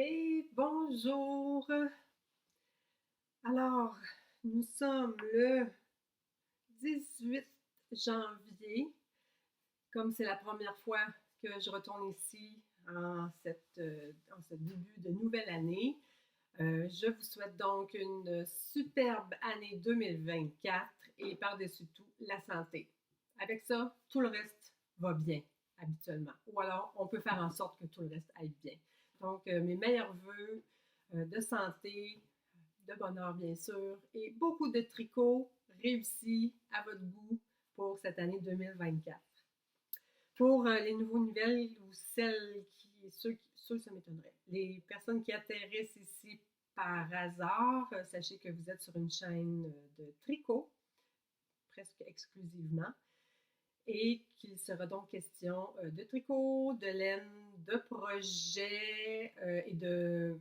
Hey, bonjour. Alors, nous sommes le 18 janvier. Comme c'est la première fois que je retourne ici en ce début de nouvelle année, je vous souhaite donc une superbe année 2024 et par-dessus tout, la santé. Avec ça, tout le reste va bien habituellement. Ou alors, on peut faire en sorte que tout le reste aille bien. Donc, mes meilleurs voeux de santé, de bonheur bien sûr, et beaucoup de tricots réussis à votre goût pour cette année 2024. Pour les nouveaux nouvelles ou ceux ça m'étonnerait, les personnes qui atterrissent ici par hasard, sachez que vous êtes sur une chaîne de tricot, presque exclusivement, et qu'il sera donc question de tricot, de laine, de projets et de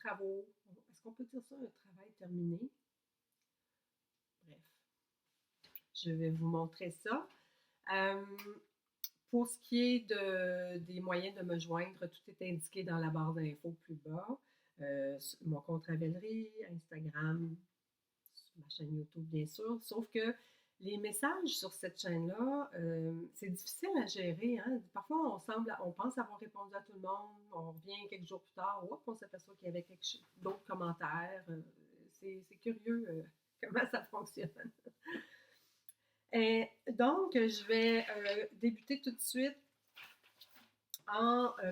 travaux. Est-ce qu'on peut dire ça, un travail terminé? Bref, je vais vous montrer ça. Euh, pour ce qui est des moyens de me joindre, tout est indiqué dans la barre d'infos plus bas. Mon compte Ravelry, Instagram, ma chaîne YouTube, bien sûr. Sauf que les messages sur cette chaîne-là, c'est difficile à gérer. Hein? Parfois, on pense avoir répondu à tout le monde, on revient quelques jours plus tard, hop, on s'aperçoit qu'il y avait d'autres commentaires. C'est curieux comment ça fonctionne. Et donc, je vais débuter tout de suite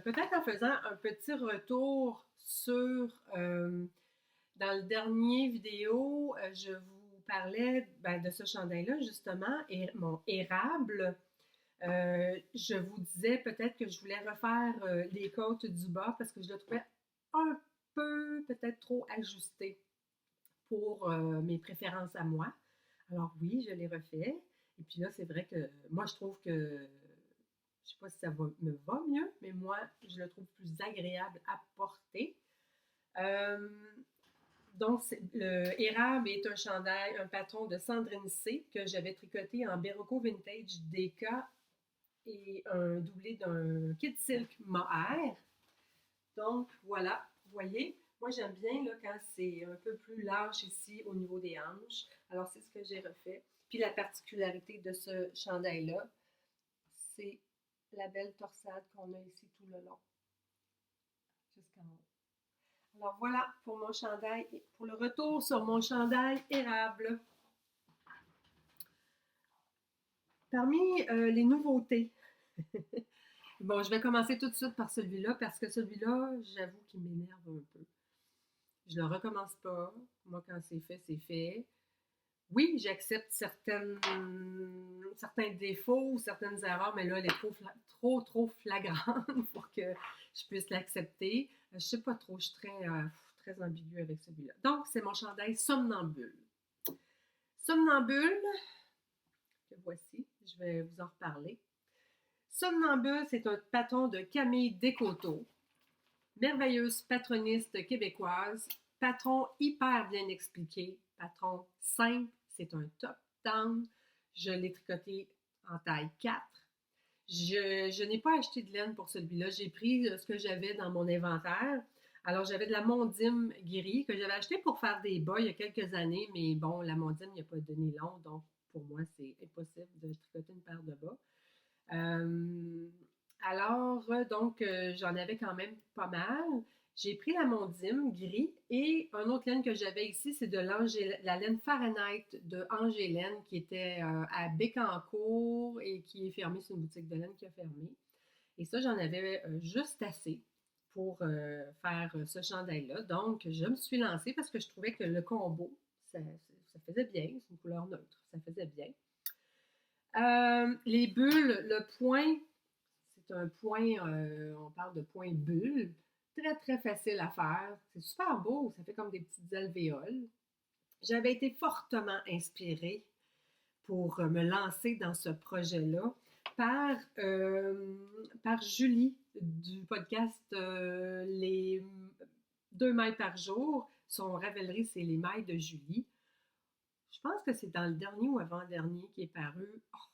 peut-être en faisant un petit retour sur dans le dernier vidéo, je vous parlais de ce chandail-là, justement, et mon érable. Je vous disais peut-être que je voulais refaire les côtes du bas parce que je le trouvais un peu peut-être trop ajusté pour mes préférences à moi. Alors oui, je l'ai refait. Et puis là, c'est vrai que moi, je trouve que, je ne sais pas si me va mieux, mais moi, je le trouve plus agréable à porter. Euh, donc, le érable est un chandail, un patron de Sandrine C que j'avais tricoté en Berroco Vintage DK et un doublé d'un kit silk mohair. Donc, voilà, vous voyez, moi j'aime bien là, quand c'est un peu plus large ici au niveau des hanches. Alors, c'est ce que j'ai refait. Puis la particularité de ce chandail-là, c'est la belle torsade qu'on a ici tout le long, jusqu'en haut. Alors voilà pour mon chandail, pour le retour sur mon chandail érable. Parmi les nouveautés, bon, je vais commencer tout de suite par celui-là parce que celui-là, j'avoue qu'il m'énerve un peu. Je ne le recommence pas. Moi, quand c'est fait, c'est fait. Oui, j'accepte certains défauts ou certaines erreurs, mais là, elle est trop flagrante pour que je puisse l'accepter. Je ne sais pas trop, je suis très ambiguë avec celui-là. Donc, c'est mon chandail somnambule. Somnambule, que voici, je vais vous en reparler. Somnambule, c'est un patron de Camille Descoteaux, merveilleuse patroniste québécoise, patron hyper bien expliqué, patron simple, c'est un top down. Je l'ai tricoté en taille 4. Je n'ai pas acheté de laine pour celui-là. J'ai pris ce que j'avais dans mon inventaire. Alors, j'avais de la Mondim guérie que j'avais acheté pour faire des bas il y a quelques années, mais bon, la Mondim, il n'y a pas donné long, donc pour moi, c'est impossible de tricoter une paire de bas. Euh, donc, j'en avais quand même pas mal. J'ai pris la Mondim gris et un autre laine que j'avais ici, c'est de la laine Fahrenheit de Angélène qui était à Bécancour et qui est fermée. C'est une boutique de laine qui a fermé. Et ça, j'en avais juste assez pour faire ce chandail-là. Donc, je me suis lancée parce que je trouvais que le combo, ça faisait bien. C'est une couleur neutre. Ça faisait bien. Les bulles, le point, c'est un point, on parle de point bulle, très facile à faire. C'est super beau, ça fait comme des petites alvéoles. J'avais été fortement inspirée pour me lancer dans ce projet-là par Julie du podcast Les 2 mailles par jour. Son Ravelry, c'est les mailles de Julie. Je pense que c'est dans le dernier ou avant-dernier qui est paru. Oh,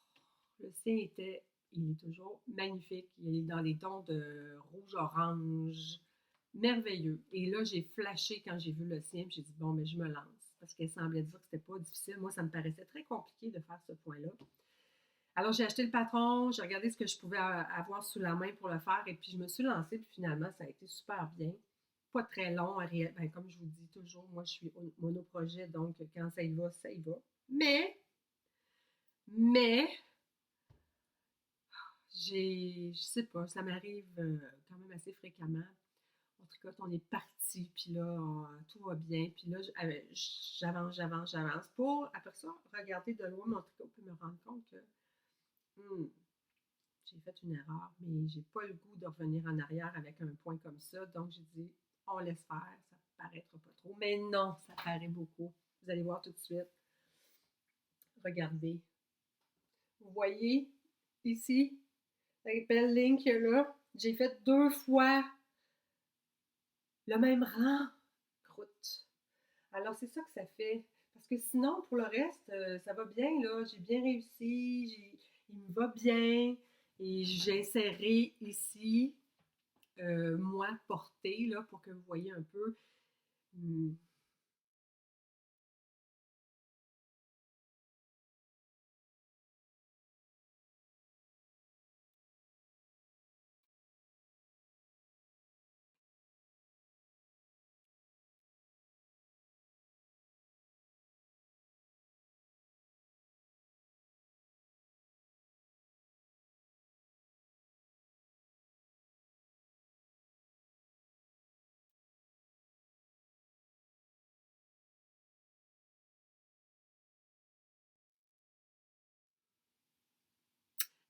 le sien il est toujours magnifique. Il est dans les tons de rouge-orange. merveilleux. Et là, j'ai flashé quand j'ai vu le sien, puis j'ai dit, bon, mais je me lance, parce qu'elle semblait dire que c'était pas difficile. Moi, ça me paraissait très compliqué de faire ce point-là. Alors, j'ai acheté le patron, j'ai regardé ce que je pouvais avoir sous la main pour le faire, et puis je me suis lancée, puis finalement, ça a été super bien. Pas très long, ben, comme je vous dis toujours, moi, je suis monoprojet, donc quand ça y va, ça y va. Mais, je sais pas, ça m'arrive quand même assez fréquemment. On tricote, on est parti, puis là, tout va bien, puis là, j'avance pour, après ça, regarder de loin mon tricot, puis me rendre compte que hmm, j'ai fait une erreur, mais j'ai pas le goût de revenir en arrière avec un point comme ça, donc j'ai dit, on laisse faire, ça paraîtra pas trop. Mais non, ça paraît beaucoup. Vous allez voir tout de suite. Regardez. Vous voyez ici, la belle ligne qu'il y a là, j'ai fait 2 fois le même rang. Croûte. Alors, c'est ça que ça fait. Parce que sinon, pour le reste, ça va bien, là. J'ai bien réussi, il me va bien. Et j'ai inséré ici, moi, porté, là, pour que vous voyez un peu. Hmm.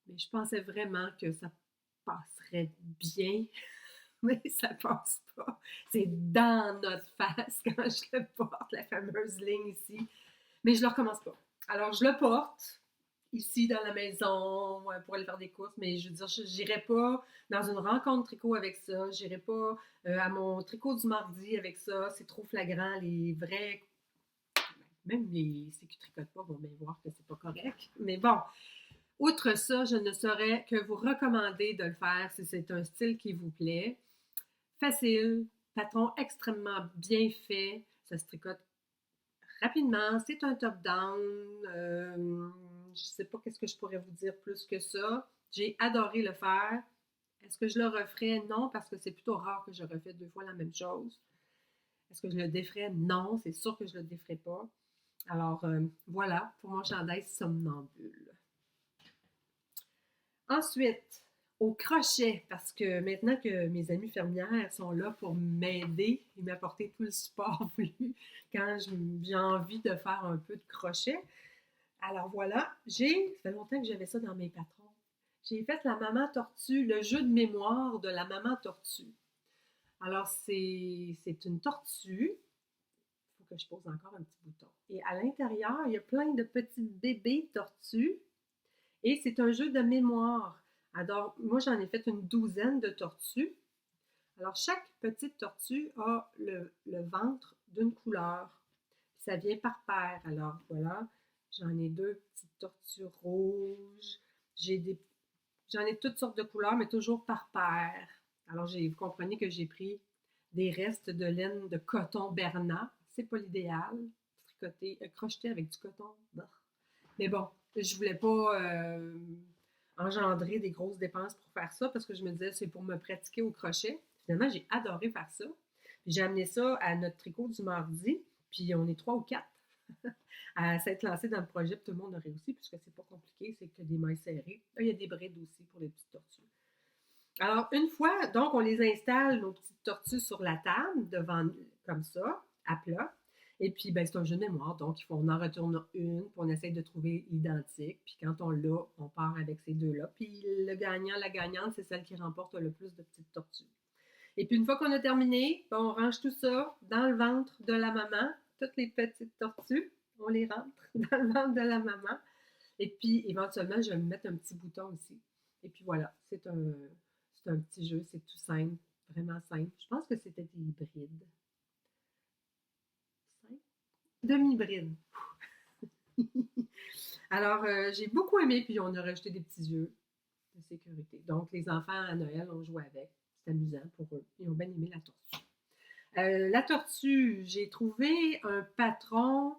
Mais je pensais vraiment que ça passerait bien, mais ça passe pas. C'est dans notre face quand je le porte, la fameuse ligne ici. Mais je le recommence pas. Alors, je le porte ici dans la maison pour aller faire des courses, mais je veux dire, je n'irai pas dans une rencontre tricot avec ça. Je n'irai pas à mon tricot du mardi avec ça. C'est trop flagrant. Les vrais, même ceux qui tricotent pas vont bien voir que c'est pas correct. Mais bon, outre ça, je ne saurais que vous recommander de le faire si c'est un style qui vous plaît. Facile, patron extrêmement bien fait. Ça se tricote rapidement, c'est un top-down. Je ne sais pas qu'est-ce que je pourrais vous dire plus que ça. J'ai adoré le faire. Est-ce que je le referais? Non, parce que c'est plutôt rare que je refais 2 fois la même chose. Est-ce que je le déferais? Non, c'est sûr que je ne le déferais pas. Alors, voilà pour mon chandail somnambule. Ensuite, au crochet, parce que maintenant que mes amies fermières sont là pour m'aider et m'apporter tout le support voulu quand j'ai envie de faire un peu de crochet. Alors voilà, ça fait longtemps que j'avais ça dans mes patrons. J'ai fait la maman tortue, le jeu de mémoire de la maman tortue. Alors, c'est une tortue. Il faut que je pose encore un petit bouton. Et à l'intérieur, il y a plein de petits bébés tortues. Et c'est un jeu de mémoire. Alors, moi, j'en ai fait une douzaine de tortues. Alors, chaque petite tortue a le ventre d'une couleur. Ça vient par paire. Alors, voilà, j'en ai 2 petites tortues rouges. J'en ai toutes sortes de couleurs, mais toujours par paire. Alors, vous comprenez que j'ai pris des restes de laine de coton Bernat. C'est pas l'idéal. Crocheter avec du coton. Bah. Mais bon, je voulais pas engendrer des grosses dépenses pour faire ça parce que je me disais c'est pour me pratiquer au crochet. Finalement, j'ai adoré faire ça. Puis j'ai amené ça à notre tricot du mardi, puis on est 3 ou 4 à s'être lancés dans le projet, puis tout le monde a réussi, puisque c'est pas compliqué, c'est que des mailles serrées. Là, il y a des brides aussi pour les petites tortues. Alors, une fois, donc, on les installe, nos petites tortues, sur la table, devant, comme ça, à plat. Et puis, ben, c'est un jeu de mémoire, donc on en retourne une, puis on essaie de trouver l'identique. Puis quand on l'a, on part avec ces deux-là. Puis le gagnant, la gagnante, c'est celle qui remporte le plus de petites tortues. Et puis une fois qu'on a terminé, ben, on range tout ça dans le ventre de la maman. Toutes les petites tortues, on les rentre dans le ventre de la maman. Et puis éventuellement, je vais me mettre un petit bouton aussi. Et puis voilà, c'est un petit jeu, c'est tout simple, vraiment simple. Je pense que c'était des hybrides. Demi-bride. Alors, j'ai beaucoup aimé, puis on a rajouté des petits yeux de sécurité. Donc, les enfants à Noël ont joué avec. C'est amusant pour eux. Ils ont bien aimé la tortue. La tortue, j'ai trouvé un patron.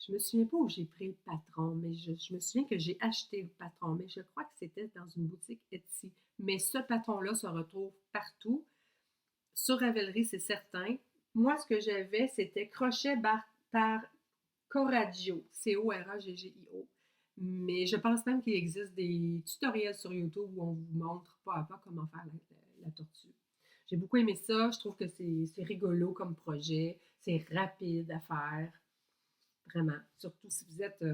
Je me souviens pas où j'ai pris le patron, mais je me souviens que j'ai acheté le patron, mais je crois que c'était dans une boutique Etsy. Mais ce patron-là se retrouve partout. Sur Ravelry, c'est certain. Moi, ce que j'avais, c'était crochet par Coraggio, Coraggio. Mais je pense même qu'il existe des tutoriels sur YouTube où on vous montre pas à pas comment faire la tortue. J'ai beaucoup aimé ça. Je trouve que c'est rigolo comme projet. C'est rapide à faire. Vraiment. Surtout si vous êtes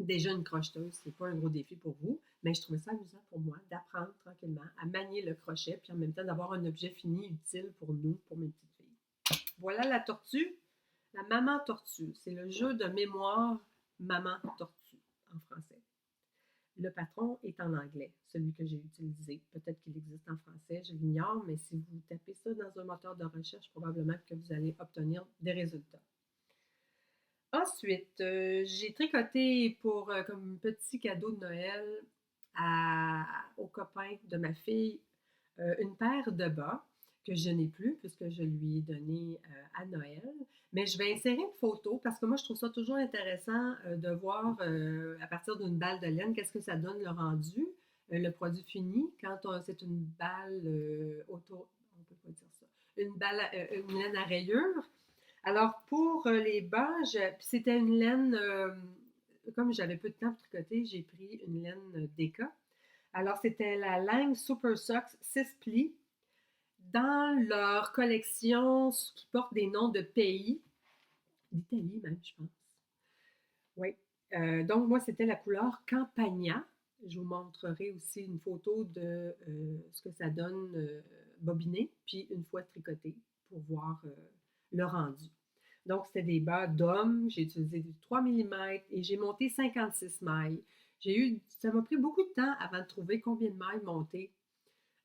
déjà une crocheteuse, c'est pas un gros défi pour vous. Mais je trouvais ça amusant pour moi d'apprendre tranquillement à manier le crochet, puis en même temps d'avoir un objet fini utile pour nous, pour mes petites filles. Voilà la tortue. La maman tortue, c'est le jeu de mémoire maman tortue en français. Le patron est en anglais, celui que j'ai utilisé. Peut-être qu'il existe en français, je l'ignore, mais si vous tapez ça dans un moteur de recherche, probablement que vous allez obtenir des résultats. Ensuite, j'ai tricoté pour comme petit cadeau de Noël aux copains de ma fille une paire de bas que je n'ai plus puisque je lui ai donné à Noël. Mais je vais insérer une photo parce que moi, je trouve ça toujours intéressant de voir à partir d'une balle de laine qu'est-ce que ça donne le rendu, le produit fini. Quand c'est une balle on peut pas dire ça, une laine à rayures. Alors, pour les bas, c'était une laine, comme j'avais peu de temps pour tricoter, j'ai pris une laine Deka. Alors, c'était la laine Super Socks 6 plis dans leur collection qui porte des noms de pays, d'Italie même, je pense. Oui. Donc, moi, c'était la couleur Campagna. Je vous montrerai aussi une photo de ce que ça donne bobiné, puis une fois tricoté pour voir le rendu. Donc, c'était des bas d'homme. J'ai utilisé du 3 mm et j'ai monté 56 mailles. Ça m'a pris beaucoup de temps avant de trouver combien de mailles monter.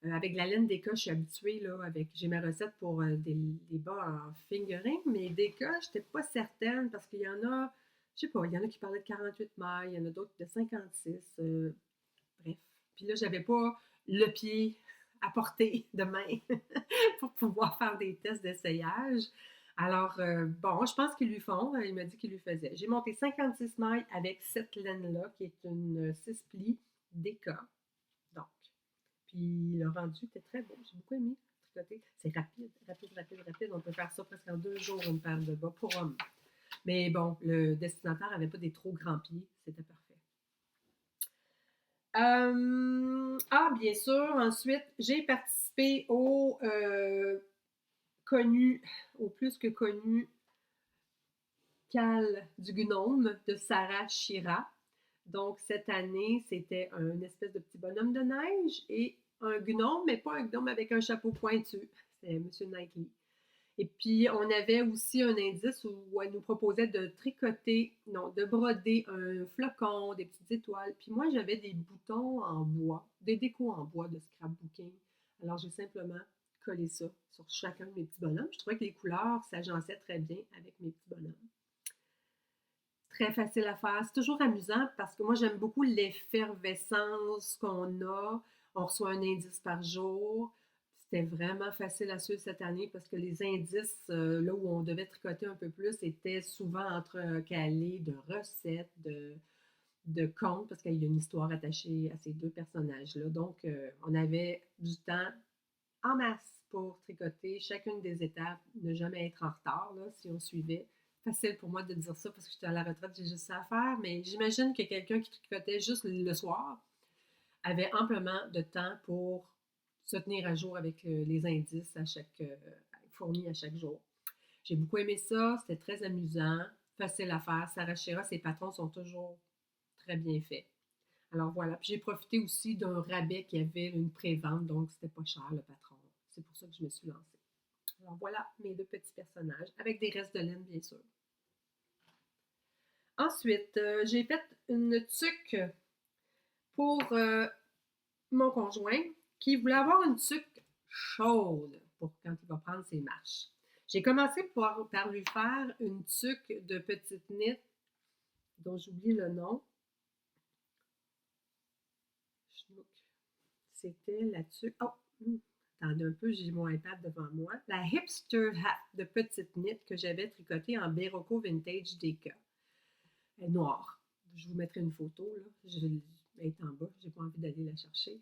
Avec la laine d'Eka, je suis habituée, là, j'ai ma recette pour des bas en fingering, mais d'Eka, je n'étais pas certaine parce qu'il y en a, je sais pas, il y en a qui parlaient de 48 mailles, il y en a d'autres de 56, bref. Puis là, j'avais pas le pied à portée de main pour pouvoir faire des tests d'essayage. Alors, bon, je pense qu'ils lui font. Il m'a dit qu'il lui faisait. J'ai monté 56 mailles avec cette laine-là, qui est une 6 plis d'Eka. Donc, puis le rendu était très beau. J'ai beaucoup aimé tricoter. C'est rapide, rapide, rapide, rapide. On peut faire ça presque en 2 jours, une paire de bas pour homme. Mais bon, le destinataire n'avait pas des trop grands pieds. C'était parfait. Bien sûr, ensuite, j'ai participé au plus que connu Cal du Gnome de Sarah Shira. Donc, cette année, c'était un espèce de petit bonhomme de neige et un gnome, mais pas un gnome avec un chapeau pointu. C'est M. Knightley. Et puis, on avait aussi un indice où elle nous proposait de tricoter, non, de broder un flocon, des petites étoiles. Puis moi, j'avais des boutons en bois, des décos en bois de scrapbooking. Alors, j'ai simplement collé ça sur chacun de mes petits bonhommes. Je trouvais que les couleurs s'agençaient très bien avec mes petits bonhommes. Très facile à faire. C'est toujours amusant parce que moi, j'aime beaucoup l'effervescence qu'on a. On reçoit un indice par jour. C'était vraiment facile à suivre cette année parce que les indices, là où on devait tricoter un peu plus, étaient souvent entrecalés de recettes, de contes, parce qu'il y a une histoire attachée à ces deux personnages-là. Donc, on avait du temps en masse pour tricoter chacune des étapes, ne jamais être en retard là, si on suivait. Facile pour moi de dire ça parce que j'étais à la retraite, j'ai juste ça à faire, mais j'imagine que quelqu'un qui tricotait juste le soir avait amplement de temps pour se tenir à jour avec les indices fournis à chaque jour. J'ai beaucoup aimé ça, c'était très amusant, facile à faire. Sarah Shira, ses patrons sont toujours très bien faits. Alors voilà, puis j'ai profité aussi d'un rabais qui avait une pré-vente, donc c'était pas cher le patron. C'est pour ça que je me suis lancée. Alors voilà mes deux petits personnages, avec des restes de laine, bien sûr. Ensuite, j'ai fait une tuque pour mon conjoint qui voulait avoir une tuque chaude pour quand il va prendre ses marches. J'ai commencé par lui faire une tuque de petite knit dont j'oublie le nom. C'était la tuque. Oh! attendez un peu, j'ai mon iPad devant moi. La Hipster Hat de petite knit que j'avais tricotée en Berroco Vintage DK. Elle est noire. Je vous mettrai une photo, là. Elle est en bas, j'ai pas envie d'aller la chercher.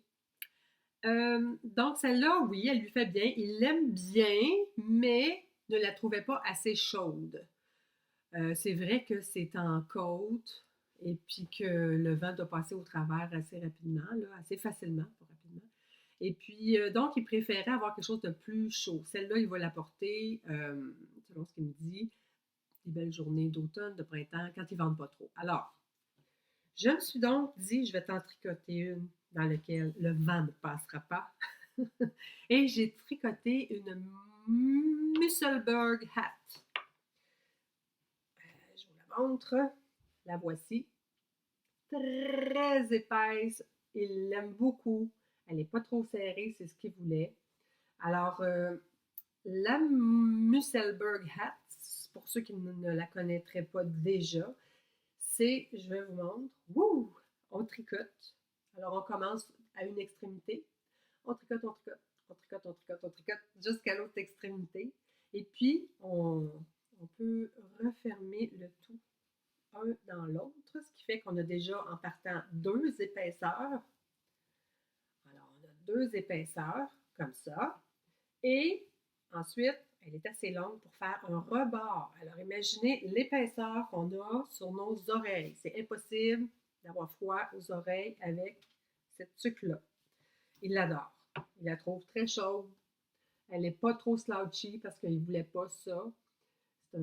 Donc, celle-là, oui, elle lui fait bien. Il l'aime bien, mais ne la trouvait pas assez chaude. C'est vrai que c'est en côte et puis que le vent doit passer au travers assez rapidement, là, assez facilement, pas rapidement. Et puis, donc, il préférait avoir quelque chose de plus chaud. Celle-là, il va la porter, selon ce qu'il me dit, des belles journées d'automne, de printemps, quand ils ne vendent pas trop. Alors, je me suis donc dit, je vais t'en tricoter une dans laquelle le vent ne passera pas. Et j'ai tricoté une Musselburgh hat. Je vous la montre. La voici. Très épaisse. Il l'aime beaucoup. Elle n'est pas trop serrée, c'est ce qu'il voulait. Alors, la Musselburgh hat, pour ceux qui ne la connaîtraient pas déjà, c'est, je vais vous montrer, wouh, on tricote. Alors, on commence à une extrémité. On tricote, on tricote, on tricote, on tricote, on tricote jusqu'à l'autre extrémité. Et puis, on peut refermer le tout un dans l'autre, ce qui fait qu'on a déjà en partant deux épaisseurs. Alors, on a deux épaisseurs comme ça. Et ensuite, elle est assez longue pour faire un rebord. Alors, imaginez l'épaisseur qu'on a sur nos oreilles. C'est impossible d'avoir froid aux oreilles avec cette tuque-là. Il l'adore. Il la trouve très chaude. Elle n'est pas trop slouchy parce qu'il ne voulait pas ça. C'est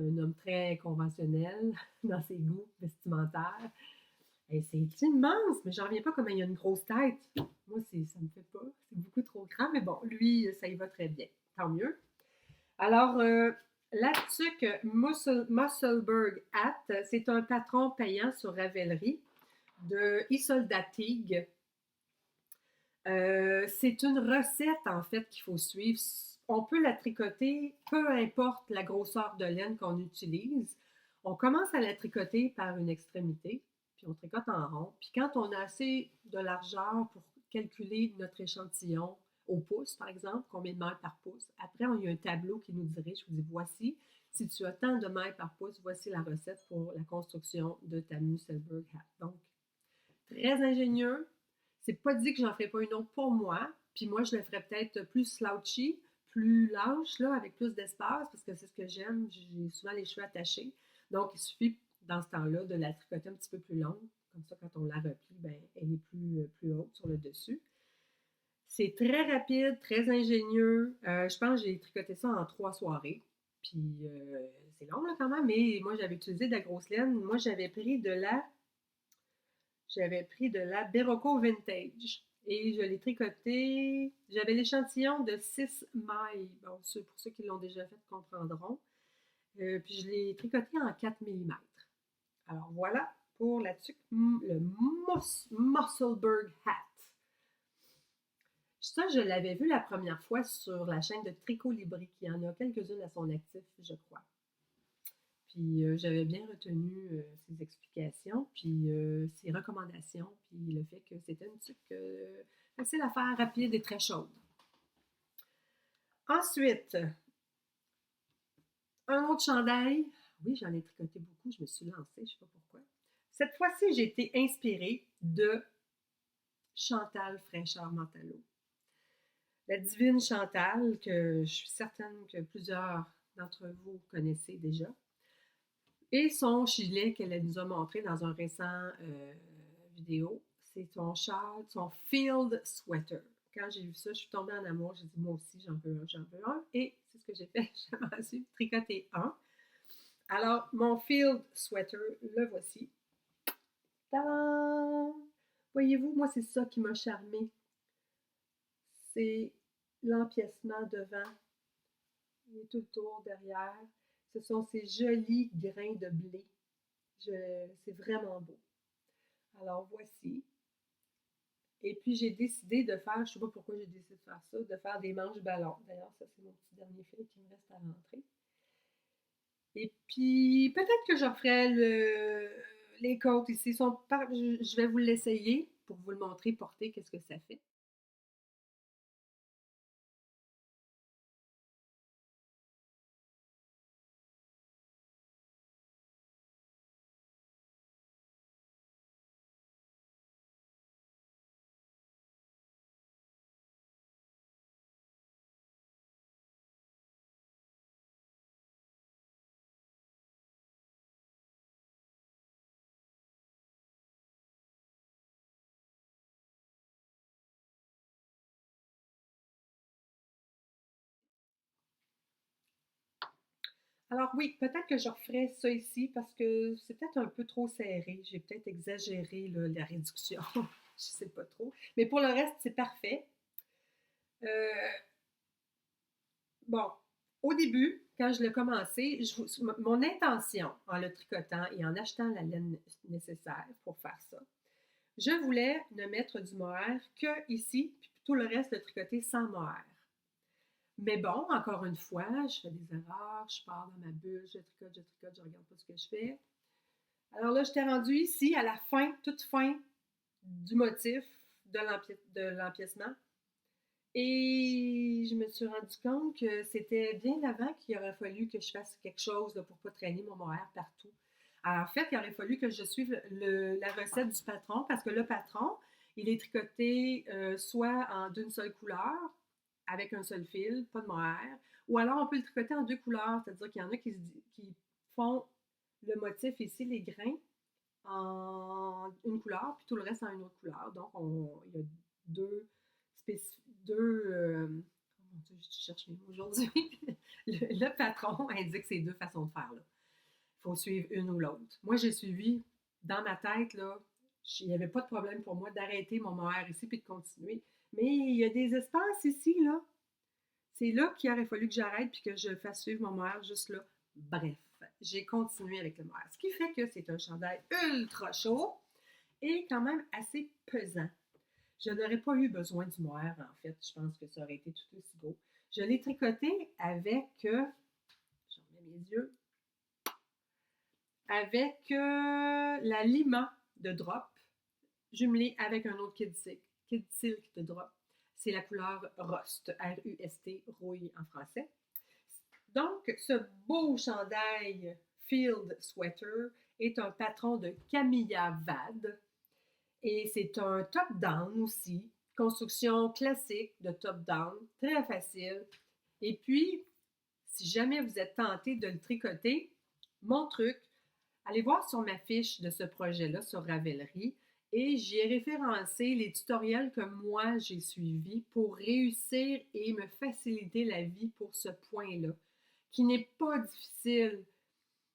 un homme très conventionnel dans ses goûts vestimentaires. Et c'est immense, mais j'en reviens pas comment il a une grosse tête. Moi, ça me fait pas. C'est beaucoup trop grand, mais bon, lui, ça y va très bien. Tant mieux. Alors, la tuque Musselburgh Hat, c'est un patron payant sur Ravelry de Isolda Teague. C'est une recette, en fait, qu'il faut suivre. On peut la tricoter, peu importe la grosseur de laine qu'on utilise. On commence à la tricoter par une extrémité, puis on tricote en rond. Puis quand on a assez de largeur pour calculer notre échantillon au pouce, par exemple, combien de mètres par pouce, après, il y a un tableau qui nous dirige, vous dit, voici, si tu as tant de mètres par pouce, voici la recette pour la construction de ta Musselburgh hat. Donc, très ingénieux. C'est pas dit que j'en ferai pas une autre pour moi. Puis moi, je le ferais peut-être plus slouchy, plus lâche, là, avec plus d'espace, parce que c'est ce que j'aime. J'ai souvent les cheveux attachés. Donc, il suffit, dans ce temps-là, de la tricoter un petit peu plus longue. Comme ça, quand on la replie, ben, elle est plus haute sur le dessus. C'est très rapide, très ingénieux. Je pense que j'ai tricoté ça en 3 soirées. Puis, c'est long, là, quand même, mais moi, j'avais utilisé de la grosse laine. Moi, j'avais pris de la Berroco Vintage et je l'ai tricoté. J'avais l'échantillon de 6 mailles. Bon, pour ceux qui l'ont déjà fait comprendront. Puis je l'ai tricoté en 4 mm. Alors voilà pour le Musselburgh Hat. Ça, je l'avais vu la première fois sur la chaîne de Tricot Libri, qui en a quelques-unes à son actif, je crois. Puis j'avais bien retenu ses explications, puis ses recommandations, puis le fait que c'était une tuque facile à faire, rapide et très chaude. Ensuite, un autre chandail. Oui, j'en ai tricoté beaucoup, je me suis lancée, je ne sais pas pourquoi. Cette fois-ci, j'ai été inspirée de Chantal Fraîcheur Mentalo. La divine Chantal, que je suis certaine que plusieurs d'entre vous connaissez déjà. Et son gilet qu'elle nous a montré dans un récent vidéo, c'est son châle, son field sweater. Quand j'ai vu ça, je suis tombée en amour. J'ai dit, moi aussi, j'en veux un, j'en veux un. Et c'est ce que j'ai fait. J'ai su tricoter un. Alors, mon field sweater, le voici. Tadam! Voyez-vous, moi, c'est ça qui m'a charmée. C'est l'empiècement devant et tout le tour derrière. Ce sont ces jolis grains de blé. C'est vraiment beau. Alors, voici. Et puis, j'ai décidé de faire, je ne sais pas pourquoi j'ai décidé de faire ça, de faire des manches ballons. D'ailleurs, ça, c'est mon petit dernier fil qui me reste à rentrer. Et puis, peut-être que je referai les côtes ici. Je vais vous l'essayer pour vous le montrer porter, qu'est-ce que ça fait. Alors oui, peut-être que je referais ça ici parce que c'est peut-être un peu trop serré. J'ai peut-être exagéré là, la réduction. Je sais pas trop. Mais pour le reste, c'est parfait. Euh, bon, au début, quand je l'ai commencé, mon intention en le tricotant et en achetant la laine nécessaire pour faire ça, je voulais ne mettre du mohair que ici, puis tout le reste le tricoter sans mohair. Mais bon, encore une fois, je fais des erreurs, je pars dans ma bulle, je tricote, je regarde pas ce que je fais. Alors là, je t'ai rendu ici à la fin, toute fin du motif de l'empiècement. Et je me suis rendu compte que c'était bien avant qu'il aurait fallu que je fasse quelque chose là, pour ne pas traîner mon mohair partout. Alors, en fait, il aurait fallu que je suive la recette du patron parce que le patron, il est tricoté soit d'une seule couleur, avec un seul fil, pas de mohair, ou alors on peut le tricoter en deux couleurs, c'est-à-dire qu'il y en a qui font le motif ici, les grains, en une couleur, puis tout le reste en une autre couleur. Donc, il y a deux, oh mon Dieu, je cherche mes mots aujourd'hui. Le patron indique ces deux façons de faire là. Il faut suivre une ou l'autre. Moi, j'ai suivi dans ma tête, là, il n'y avait pas de problème pour moi d'arrêter mon mohair ici puis de continuer. Mais il y a des espaces ici, là. C'est là qu'il aurait fallu que j'arrête puis que je fasse suivre mon mohair juste là. Bref, j'ai continué avec le mohair. Ce qui fait que c'est un chandail ultra chaud et quand même assez pesant. Je n'aurais pas eu besoin du mohair, en fait. Je pense que ça aurait été tout aussi beau. Je l'ai tricoté avec, j'en mets mes yeux, avec la Lima de Drop, jumelée avec un autre Kid Silk de Drop. C'est la couleur Rust, R-U-S-T, rouille en français. Donc, ce beau chandail Field Sweater est un patron de Camilla Vad et c'est un top-down aussi, construction classique de top-down, très facile. Et puis, si jamais vous êtes tenté de le tricoter, mon truc, allez voir sur ma fiche de ce projet-là sur Ravelry et j'y ai référencé les tutoriels que moi j'ai suivis pour réussir et me faciliter la vie pour ce point-là, qui n'est pas difficile,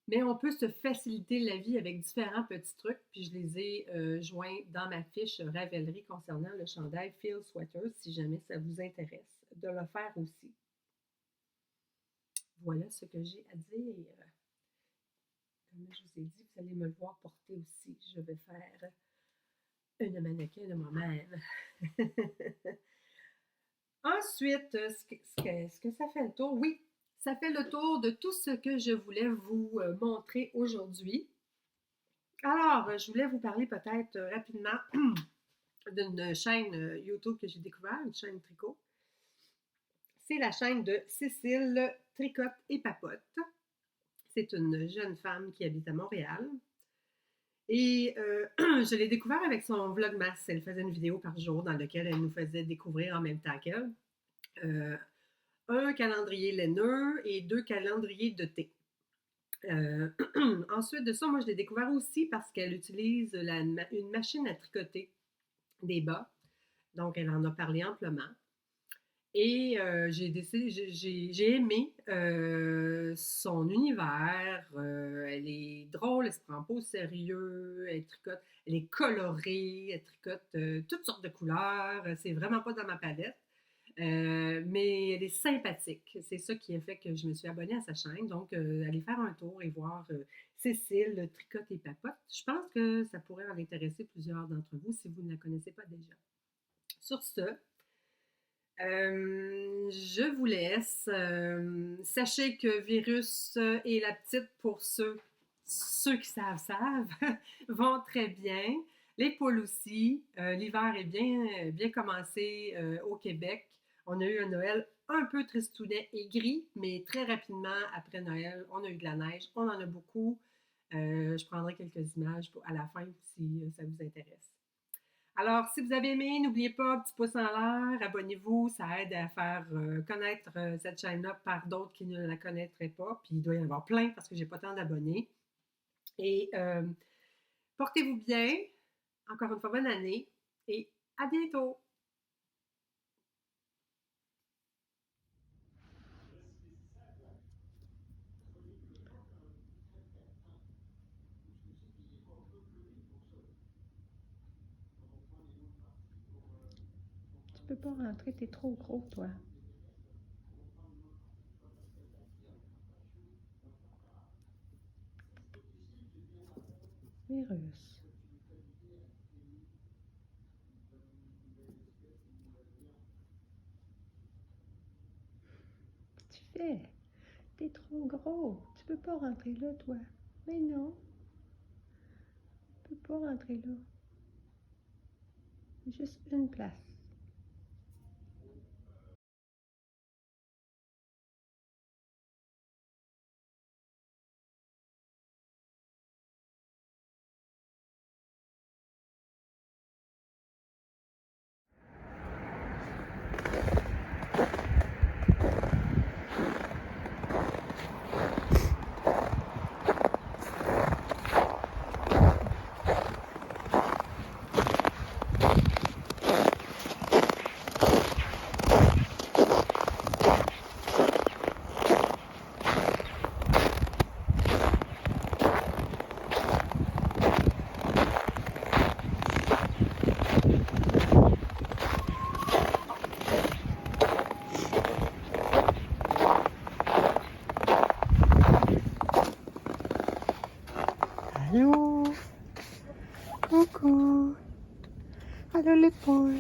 mais on peut se faciliter la vie avec différents petits trucs, puis je les ai joints dans ma fiche Ravelry concernant le chandail Field Sweater, si jamais ça vous intéresse de le faire aussi. Voilà ce que j'ai à dire. Comme je vous ai dit, vous allez me le voir porter aussi. Je vais faire une mannequin de moi-même. Ensuite, est-ce que ça fait le tour? Oui, ça fait le tour de tout ce que je voulais vous montrer aujourd'hui. Alors, je voulais vous parler peut-être rapidement d'une chaîne YouTube que j'ai découvert, une chaîne tricot. C'est la chaîne de Cécile Tricote et Papote. C'est une jeune femme qui habite à Montréal. Et je l'ai découvert avec son Vlogmas. Elle faisait une vidéo par jour dans laquelle elle nous faisait découvrir en même temps qu'elle un calendrier laineux et 2 calendriers de thé. Ensuite de ça, moi, je l'ai découvert aussi parce qu'elle utilise une machine à tricoter des bas. Donc, elle en a parlé amplement. Et j'ai aimé son univers. Elle est drôle, elle se prend pas au sérieux, elle tricote, elle est colorée, elle tricote toutes sortes de couleurs. C'est vraiment pas dans ma palette. Mais elle est sympathique. C'est ça qui a fait que je me suis abonnée à sa chaîne. Donc, allez faire un tour et voir Cécile Tricote et Papote. Je pense que ça pourrait en intéresser plusieurs d'entre vous si vous ne la connaissez pas déjà. Sur ce, je vous laisse. Sachez que Virus et la petite, pour ceux qui savent, vont très bien. Les poules aussi. L'hiver est bien commencé au Québec. On a eu un Noël un peu tristounet et gris, mais très rapidement, après Noël, on a eu de la neige. On en a beaucoup. Je prendrai quelques images à la fin si ça vous intéresse. Alors, si vous avez aimé, n'oubliez pas, petit pouce en l'air, abonnez-vous, ça aide à faire connaître cette chaîne-là par d'autres qui ne la connaîtraient pas. Puis il doit y en avoir plein parce que j'ai pas tant d'abonnés. Et portez-vous bien. Encore une fois, bonne année et à bientôt! peux pas rentrer, t'es trop gros, toi. Virus. Qu'est-ce que tu fais? T'es trop gros. Tu peux pas rentrer là, toi. Mais non. Tu peux pas rentrer là. Juste une place. Allô? Coucou. Allô les poules.